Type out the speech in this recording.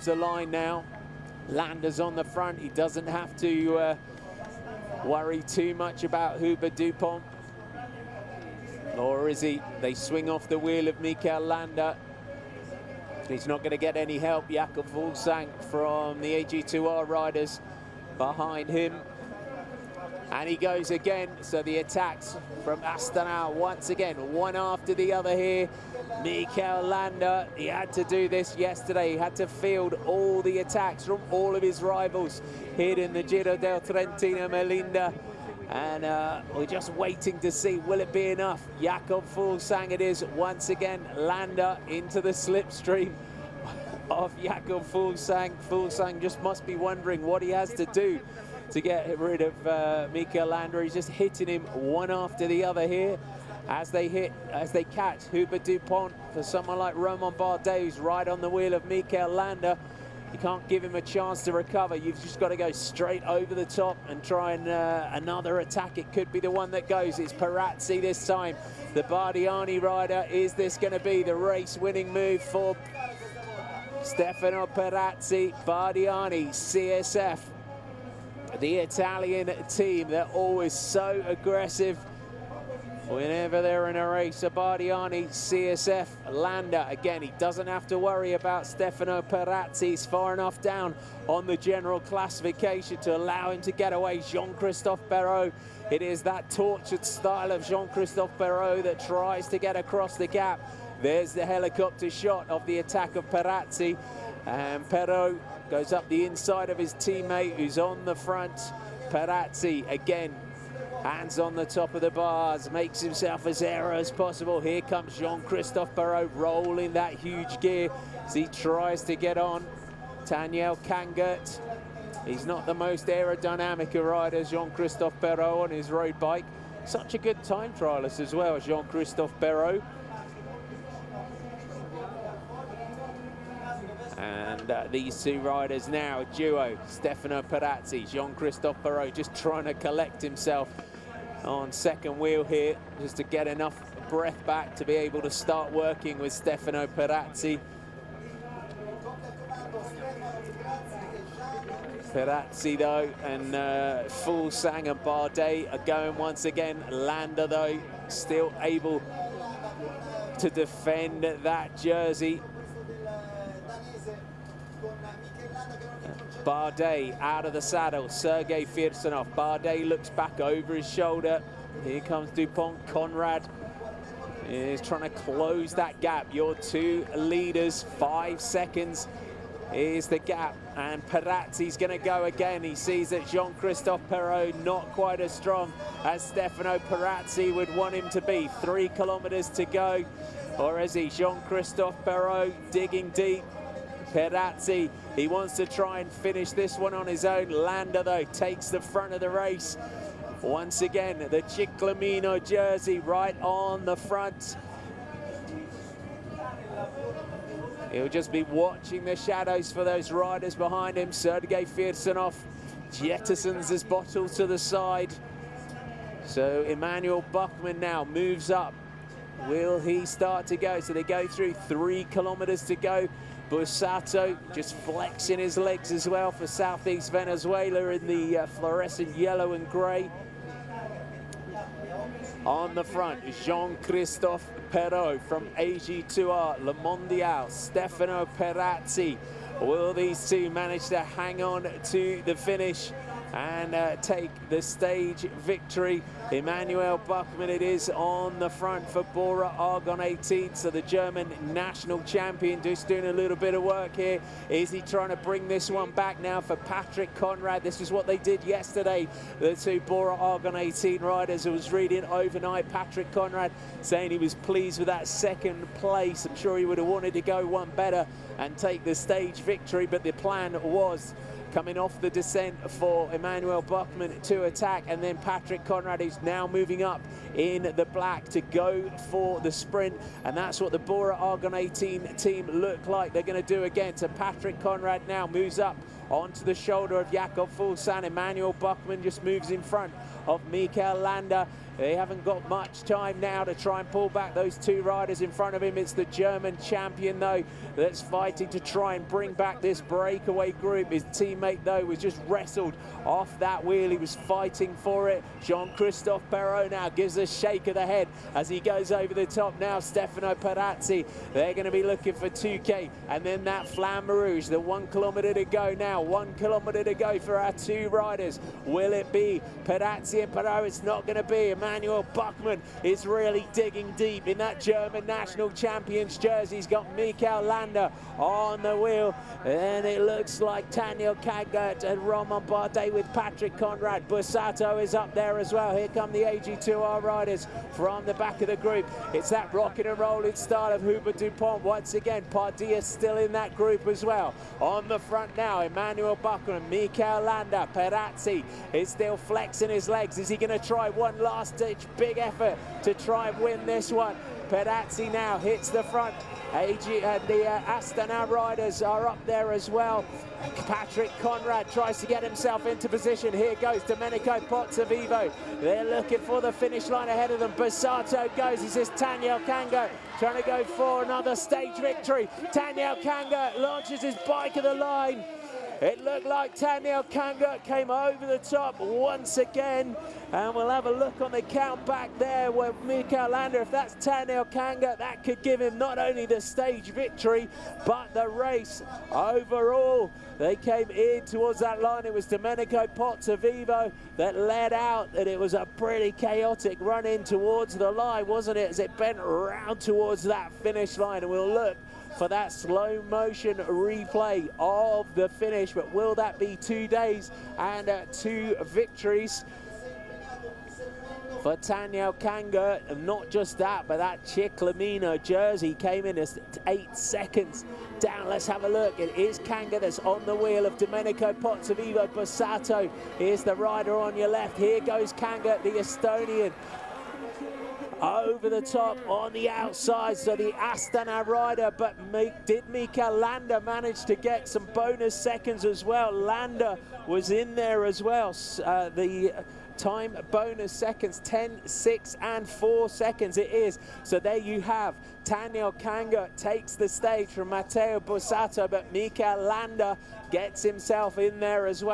towards the line now. Landa's on the front. He doesn't have to worry too much about Hubert Dupont. Or is he? They swing off the wheel of Mikel Landa. He's not going to get any help. Jakob Fuglsang from the AG2R riders behind him. And he goes again. So the attacks from Astana once again, one after the other here. Mikel Landa, he had to do this yesterday. He had to field all the attacks from all of his rivals here in the Giro del Trentino Melinda. And we're just waiting to see, will it be enough? Jakob Fuglsang it is once again. Landa into the slipstream of Jakob Fuglsang. Fuglsang just must be wondering what he has to do to get rid of Mikel Landa. He's just hitting him one after the other here as they catch Hubert Dupont. For someone like Romain Bardet, who's right on the wheel of Mikel Landa, you can't give him a chance to recover. You've just got to go straight over the top and try and another attack. It could be the one that goes. It's Perazzi this time, the Bardiani rider. Is this going to be the race-winning move for Stefano Perazzi? Bardiani, CSF, the Italian team, they're always so aggressive whenever they're in a race. Bardiani, CSF, Landa. Again, he doesn't have to worry about Stefano Perazzi. He's far enough down on the general classification to allow him to get away. Jean-Christophe Perrault. It is that tortured style of Jean-Christophe Perrault that tries to get across the gap. There's the helicopter shot of the attack of Perazzi. And Perrault goes up the inside of his teammate who's on the front. Perazzi again, hands on the top of the bars, makes himself as aero as possible. Here comes Jean-Christophe Perrault rolling that huge gear as he tries to get on. Daniel Kangert, he's not the most aerodynamic of riders, Jean-Christophe Perrault on his road bike. Such a good time trialist as well, Jean-Christophe Perrault. And these two riders now, duo, Stefano Perazzi, Jean-Christophe Perrault, just trying to collect himself on second wheel here, just to get enough breath back to be able to start working with Stefano Perazzi. Perazzi though, and Fuglsang and Bardet are going once again. Landa though, still able to defend that jersey. Bardet out of the saddle, Sergei Firsonov. Bardet looks back over his shoulder. Here comes Dupont. Conrad is trying to close that gap. Your two leaders, 5 seconds is the gap. And Perazzi's going to go again. He sees that Jean-Christophe Perrault not quite as strong as Stefano Perazzi would want him to be. 3 kilometers to go. Or is he? Jean-Christophe Perrault digging deep. Perazzi, he wants to try and finish this one on his own. Landa, though, takes the front of the race. Once again, the Ciclamino jersey right on the front. He'll just be watching the shadows for those riders behind him. Sergei Firsonov jettisons his bottle to the side. So Emmanuel Buchmann now moves up. Will he start to go? So they go through 3 kilometers to go. Bussato just flexing his legs as well for Southeast Venezuela in the fluorescent yellow and grey. On the front is Jean-Christophe Perrault from AG2R, Le Mondial, Stefano Perazzi. Will these two manage to hang on to the finish and take the stage victory? Emmanuel Buchmann it is on the front for Bora Argon 18, so the German national champion just doing a little bit of work here. Is he trying to bring this one back now for Patrick Conrad? This is what they did yesterday, the two Bora Argon 18 riders. I was reading overnight, Patrick Conrad saying he was pleased with that second place. I'm sure he would have wanted to go one better and take the stage victory, but the plan was coming off the descent for Emmanuel Buchmann to attack, and then Patrick Conrad is now moving up in the black to go for the sprint, and that's what the Bora Argon 18 team look like they're going to do again. So Patrick Conrad now moves up onto the shoulder of Jakob Fuglsang. Emmanuel Buchmann just moves in front of Mikel Landa. They haven't got much time now to try and pull back those two riders in front of him. It's the German champion, though, that's fighting to try and bring back this breakaway group. His teammate, though, was just wrestled off that wheel. He was fighting for it. Jean-Christophe Perrault now gives a shake of the head as he goes over the top now. Stefano Perazzi, they're going to be looking for 2K. And then that Flamme Rouge, the 1 kilometre to go now. 1 kilometre to go for our two riders. Will it be Perazzi and Perrault? It's not going to be. Emmanuel Buchmann is really digging deep in that German national champions jersey. He's got Michael Landa on the wheel, and it looks like Daniel Kangert and Romain Bardet with Patrick Conrad. Bussato is up there as well. Here come the AG2R riders from the back of the group. It's that rocking and rolling style of Hubert Dupont once again. Pardilla still in that group as well. On the front now, Emmanuel Buchmann, Michael Landa. Perazzi is still flexing his legs. Is he going to try one last ditch big effort to try and win this one? Perazzi now hits the front. The Astana riders are up there as well. Patrick Conrad tries to get himself into position. Here goes Domenico Pozzovivo. They're looking for the finish line ahead of them. Bussato goes. This is Daniel Kangert trying to go for another stage victory. Daniel Kangert launches his bike at the line. It looked like Daniel Kangert came over the top once again, and we'll have a look on the count back there where Michael Landa, if that's Daniel Kangert, that could give him not only the stage victory, but the race overall. They came in towards that line. It was Domenico Pozzovivo that led out, and it was a pretty chaotic run in towards the line, wasn't it, as it bent around towards that finish line. And we'll look for that slow motion replay of the finish, but will that be 2 days and 2 victories for Daniel Kangert? And not just that, but that Ciclamino jersey came in as 8 seconds down. Let's have a look. It is Kangert that's on the wheel of Domenico Pozzovivo. Bussato is the rider on your left. Here goes Kangert, the Estonian, over the top on the outside, so the Astana rider, but did Michael Landa manage to get some bonus seconds as well? Landa was in there as well. The time bonus seconds, 10, 6 and 4 seconds it is. So there you have, Daniel Kangert takes the stage from Matteo Bussato, but Michael Landa gets himself in there as well.